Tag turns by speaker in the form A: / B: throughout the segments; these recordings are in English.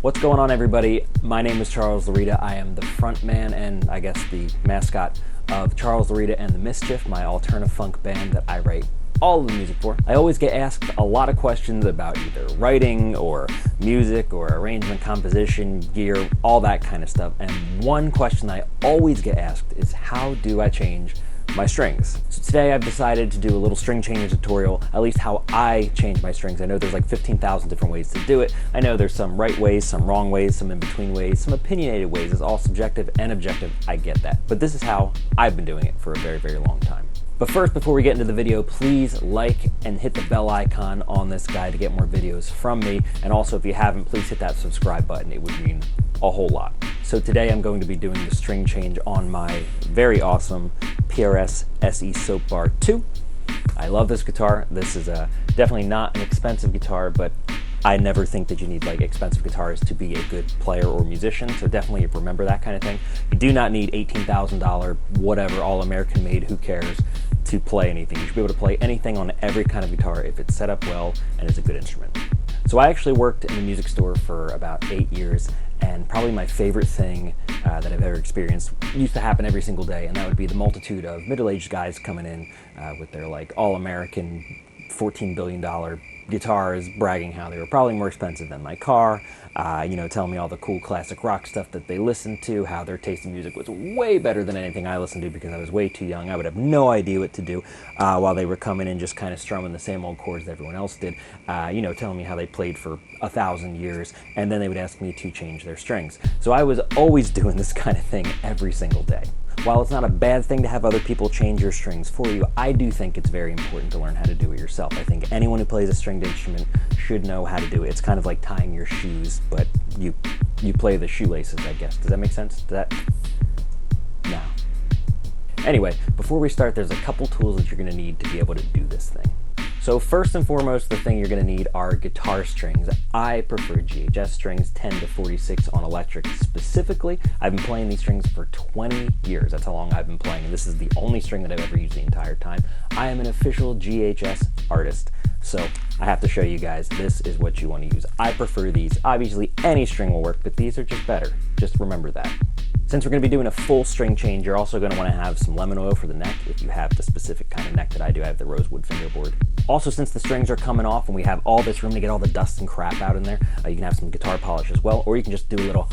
A: What's going on, everybody? My name is Charles Laurita. I am the front man and I guess the mascot of Charles Laurita and the Mischief, my alternative funk band that I write all of the music for. I always get asked a lot of questions about either writing or music or arrangement, composition, gear, all that kind of stuff. And one question I always get asked is, how do I change my strings? So today I've decided to do a little string changing tutorial, at least how I change my strings. I know there's like 15,000 different ways to do it. I know there's some right ways, some wrong ways, some in between ways, some opinionated ways. It's all subjective and objective, I get that. But this is how I've been doing it for a very, very long time. But first, before we get into the video, please like and hit the bell icon on this guy to get more videos from me. And also, if you haven't, please hit that subscribe button. It would mean a whole lot. So today I'm going to be doing the string change on my very awesome PRS SE Soap Bar 2. I love this guitar. This is definitely not an expensive guitar, but I never think that you need like expensive guitars to be a good player or musician, so definitely remember that kind of thing. You do not need $18,000, whatever, all American made, who cares, to play anything. You should be able to play anything on every kind of guitar if it's set up well and is a good instrument. So I actually worked in a music store for about 8 years, and probably my favorite thing that I've ever experienced used to happen every single day, and that would be the multitude of middle-aged guys coming in with their like all-American $14 billion guitars, bragging how they were probably more expensive than my car, telling me all the cool classic rock stuff that they listened to, how their taste in music was way better than anything I listened to because I was way too young. I would have no idea what to do while they were coming in just kind of strumming the same old chords that everyone else did, telling me how they played for 1,000 years, and then they would ask me to change their strings. So I was always doing this kind of thing every single day. While it's not a bad thing to have other people change your strings for you, I do think it's very important to learn how to do it yourself. I think anyone who plays a stringed instrument should know how to do it. It's kind of like tying your shoes, but you play the shoelaces, I guess. Does that make sense? No. Anyway, before we start, there's a couple tools that you're going to need to be able to do this thing. So first and foremost, the thing you're going to need are guitar strings. I prefer GHS strings, 10 to 46 on electric specifically. I've been playing these strings for 20 years. That's how long I've been playing, and this is the only string that I've ever used the entire time. I am an official GHS artist, so I have to show you guys this is what you want to use. I prefer these. Obviously, any string will work, but these are just better. Just remember that. Since we're going to be doing a full string change, you're also going to want to have some lemon oil for the neck if you have the specific kind of neck that I do. I have the rosewood fingerboard. Also, since the strings are coming off and we have all this room to get all the dust and crap out in there, you can have some guitar polish as well, or you can just do a little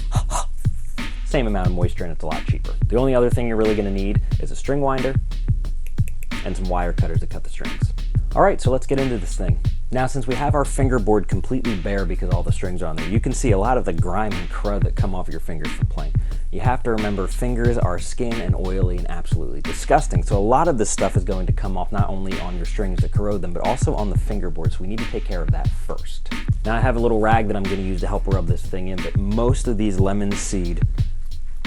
A: same amount of moisture and it's a lot cheaper. The only other thing you're really going to need is a string winder and some wire cutters to cut the strings. All right, so let's get into this thing. Now, since we have our fingerboard completely bare because all the strings are on there, you can see a lot of the grime and crud that come off your fingers from playing. You have to remember, fingers are skin and oily and absolutely disgusting. So a lot of this stuff is going to come off not only on your strings that corrode them, but also on the fingerboard. So we need to take care of that first. Now I have a little rag that I'm going to use to help rub this thing in, but most of these lemon seed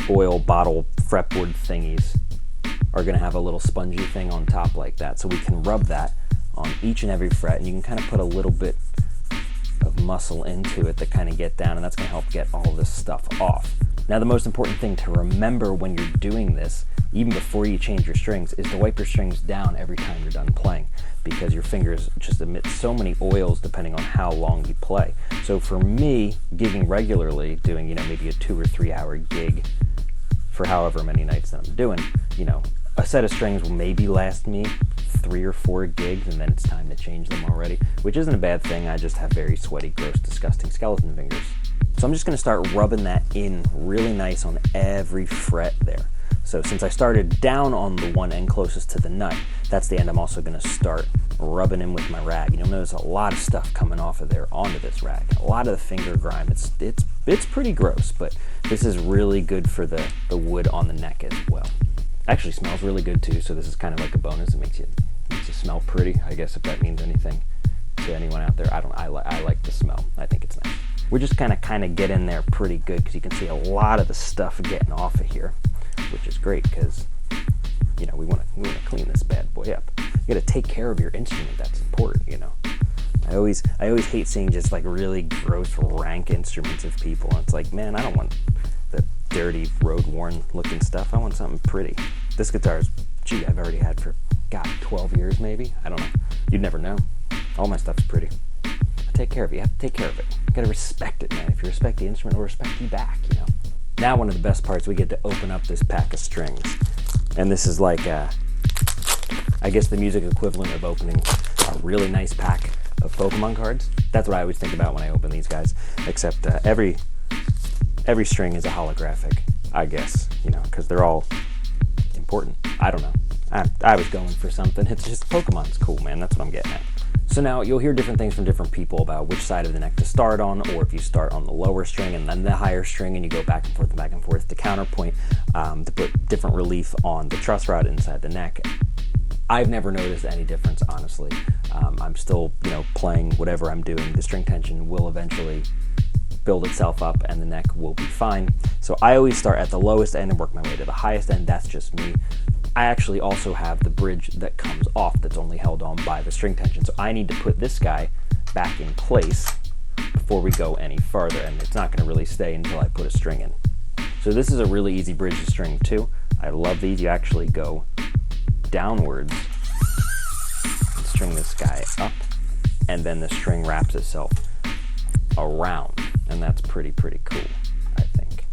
A: oil bottle fretboard thingies are going to have a little spongy thing on top like that. So we can rub that on each and every fret, and you can kind of put a little bit of muscle into it to kind of get down, and that's going to help get all this stuff off. Now, the most important thing to remember when you're doing this, even before you change your strings, is to wipe your strings down every time you're done playing, because your fingers just emit so many oils depending on how long you play. So for me, gigging regularly, doing maybe a 2 or 3 hour gig for however many nights that I'm doing, a set of strings will maybe last me 3 or 4 gigs, and then it's time to change them already, which isn't a bad thing. I just have very sweaty, gross, disgusting skeleton fingers. So I'm just going to start rubbing that in really nice on every fret there. So since I started down on the one end closest to the nut, that's the end I'm also going to start rubbing in with my rag. You'll notice a lot of stuff coming off of there onto this rag. A lot of the finger grime. It's pretty gross, but this is really good for the wood on the neck as well. Actually smells really good too, so this is kind of like a bonus. It makes you smell pretty, I guess, if that means anything to anyone out there. I like the smell. I think it's nice. We're just kind of get in there pretty good because you can see a lot of the stuff getting off of here, which is great because we want to clean this bad boy up. You got to take care of your instrument. That's important. I always hate seeing just like really gross, rank instruments of people. And it's like, man, I don't want the dirty, road-worn looking stuff. I want something pretty. This guitar's, I've already had for 12 years maybe. I don't know. You'd never know. All my stuff's pretty. I take care of it. You have to take care of it. You gotta respect it, man. If you respect the instrument, it'll respect you back, you know? Now one of the best parts, we get to open up this pack of strings. And this is like, I guess the music equivalent of opening a really nice pack of Pokemon cards. That's what I always think about when I open these guys, except every string is a holographic, I guess, you know, because they're all important. I don't know. I was going for something. It's just Pokemon's cool, man. That's what I'm getting at. So now you'll hear different things from different people about which side of the neck to start on, or if you start on the lower string and then the higher string and you go back and forth to counterpoint to put different relief on the truss rod inside the neck. I've never noticed any difference, honestly. I'm still, you know, playing whatever I'm doing. The string tension will eventually build itself up and the neck will be fine. So I always start at the lowest end and work my way to the highest end. That's just me. I actually also have the bridge that comes off that's only held on by the string tension. So I need to put this guy back in place before we go any farther, and it's not going to really stay until I put a string in. So this is a really easy bridge to string too. I love these. You actually go downwards and string this guy up, and then the string wraps itself around, and that's pretty cool, I think.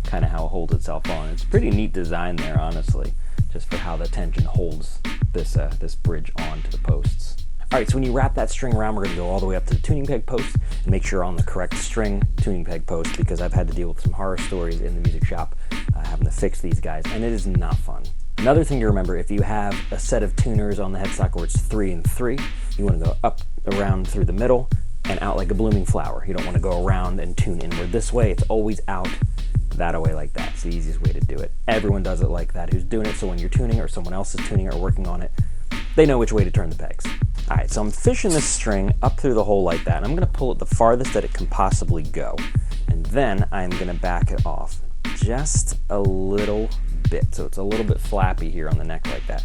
A: Kind of how it holds itself on. It's a pretty neat design there, honestly, just for how the tension holds this bridge onto the posts. All right, so when you wrap that string around, we're going to go all the way up to the tuning peg post and make sure you're on the correct string tuning peg post, because I've had to deal with some horror stories in the music shop having to fix these guys, and it is not fun. Another thing to remember, if you have a set of tuners on the headstock where it's 3 and 3, you want to go up, around, through the middle, and out like a blooming flower. You don't want to go around and tune inward this way. It's always out that way like that. It's the easiest way to do it. Everyone does it like that who's doing it, so when you're tuning or someone else is tuning or working on it, they know which way to turn the pegs. All right, so I'm fishing this string up through the hole like that, and I'm going to pull it the farthest that it can possibly go. And then I'm going to back it off just a little bit, so it's a little bit flappy here on the neck like that.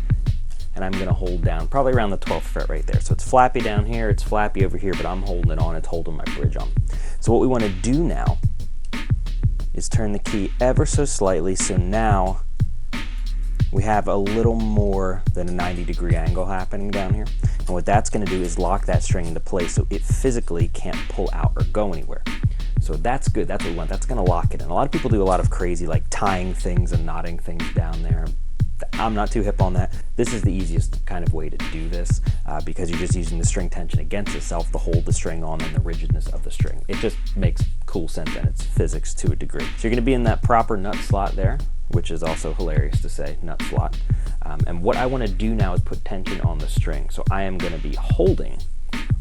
A: And I'm going to hold down probably around the 12th fret right there. So it's flappy down here, it's flappy over here, but I'm holding it on, it's holding my bridge on. So what we want to do now is turn the key ever so slightly, so now we have a little more than a 90-degree angle happening down here. And what that's going to do is lock that string into place so it physically can't pull out or go anywhere. So that's good, that's what we want, that's going to lock it in. A lot of people do a lot of crazy like tying things and knotting things down there. I'm not too hip on that. This is the easiest kind of way to do this because you're just using the string tension against itself to hold the string on and the rigidness of the string. It just makes cool sense, and it's physics to a degree. So you're going to be in that proper nut slot there, which is also hilarious to say, nut slot. And what I want to do now is put tension on the string. So I am going to be holding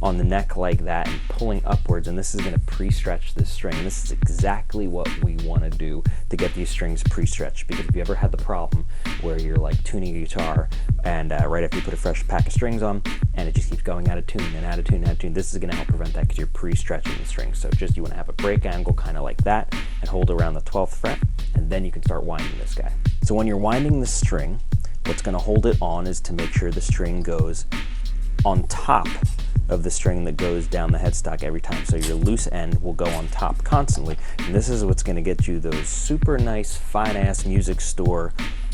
A: on the neck like that and pulling upwards, and this is going to pre-stretch this string. And this is exactly what we want to do to get these strings pre-stretched, because if you ever had the problem where you're like tuning a guitar and right after you put a fresh pack of strings on and it just keeps going out of tune and out of tune and out of tune, this is going to help prevent that because you're pre-stretching the strings. So just you want to have a break angle kind of like that and hold around the 12th fret, and then you can start winding this guy. So when you're winding the string, what's going to hold it on is to make sure the string goes on top of the string that goes down the headstock every time. So your loose end will go on top constantly, and this is what's going to get you those super nice, fine-ass music store,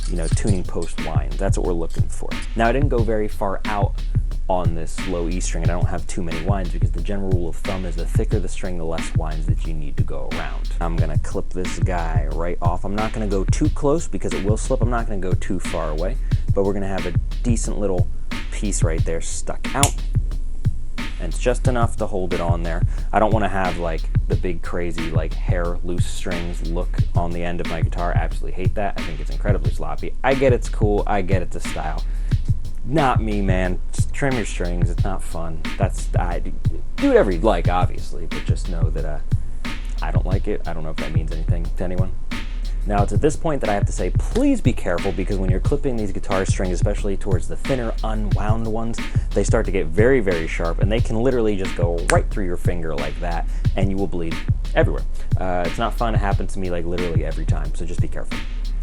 A: you know, tuning post winds. That's what we're looking for. Now, I didn't go very far out on this low E string, and I don't have too many winds because the general rule of thumb is the thicker the string, the less winds that you need to go around. I'm going to clip this guy right off. I'm not going to go too close because it will slip. I'm not going to go too far away, but we're going to have a decent little piece right there stuck out. And it's just enough to hold it on there. I don't want to have like the big crazy like hair loose strings look on the end of my guitar. I absolutely hate that. I think it's incredibly sloppy. I get it's cool, I get it's a style. Not me, man. Just trim your strings, it's not fun. Do whatever you'd like, obviously, but just know that I don't like it. I don't know if that means anything to anyone. Now, it's at this point that I have to say, please be careful, because when you're clipping these guitar strings, especially towards the thinner, unwound ones, they start to get very, very sharp, and they can literally just go right through your finger like that, and you will bleed everywhere. It's not fun. It happens to me like literally every time, so just be careful.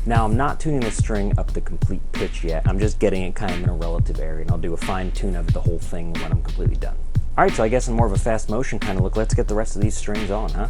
A: Now, I'm not tuning the string up the complete pitch yet. I'm just getting it kind of in a relative area, and I'll do a fine tune of the whole thing when I'm completely done. All right, so I guess in more of a fast motion kind of look, let's get the rest of these strings on, huh?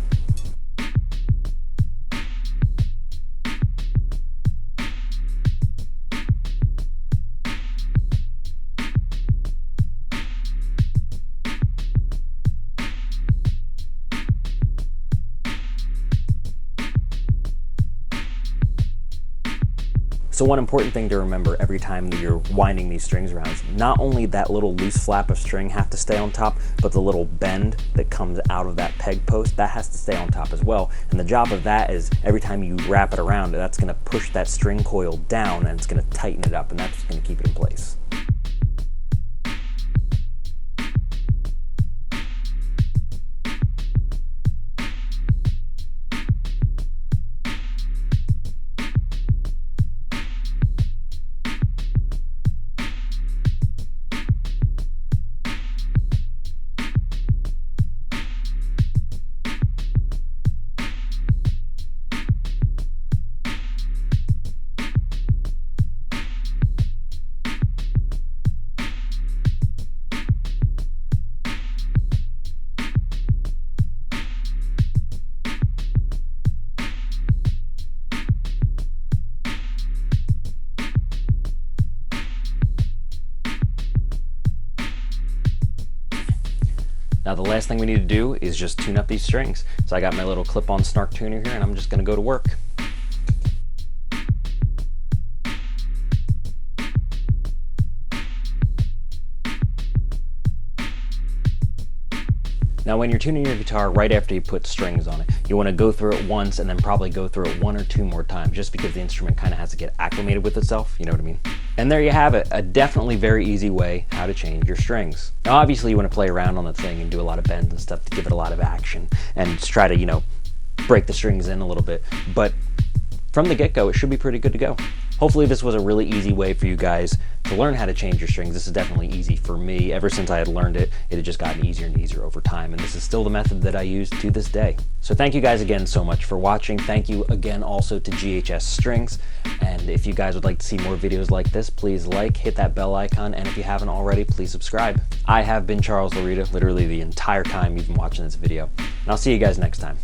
A: So one important thing to remember every time that you're winding these strings around is not only that little loose flap of string have to stay on top, but the little bend that comes out of that peg post, that has to stay on top as well. And the job of that is every time you wrap it around, that's going to push that string coil down and it's going to tighten it up, and that's going to keep it in place. Now the last thing we need to do is just tune up these strings. So I got my little clip-on snark tuner here, and I'm just gonna go to work. Now when you're tuning your guitar right after you put strings on it, you want to go through it once and then probably go through it 1 or 2 more times, just because the instrument kind of has to get acclimated with itself, you know what I mean? And there you have it, a definitely very easy way how to change your strings. Now obviously you want to play around on the thing and do a lot of bends and stuff to give it a lot of action and try to, you know, break the strings in a little bit, but from the get-go it should be pretty good to go. Hopefully this was a really easy way for you guys to learn how to change your strings. This is definitely easy for me. Ever since I had learned it, it had just gotten easier and easier over time, and this is still the method that I use to this day. So thank you guys again so much for watching. Thank you again also to GHS Strings, and if you guys would like to see more videos like this, please like, hit that bell icon, and if you haven't already, please subscribe. I have been Charles Laurita, literally the entire time you've been watching this video, and I'll see you guys next time.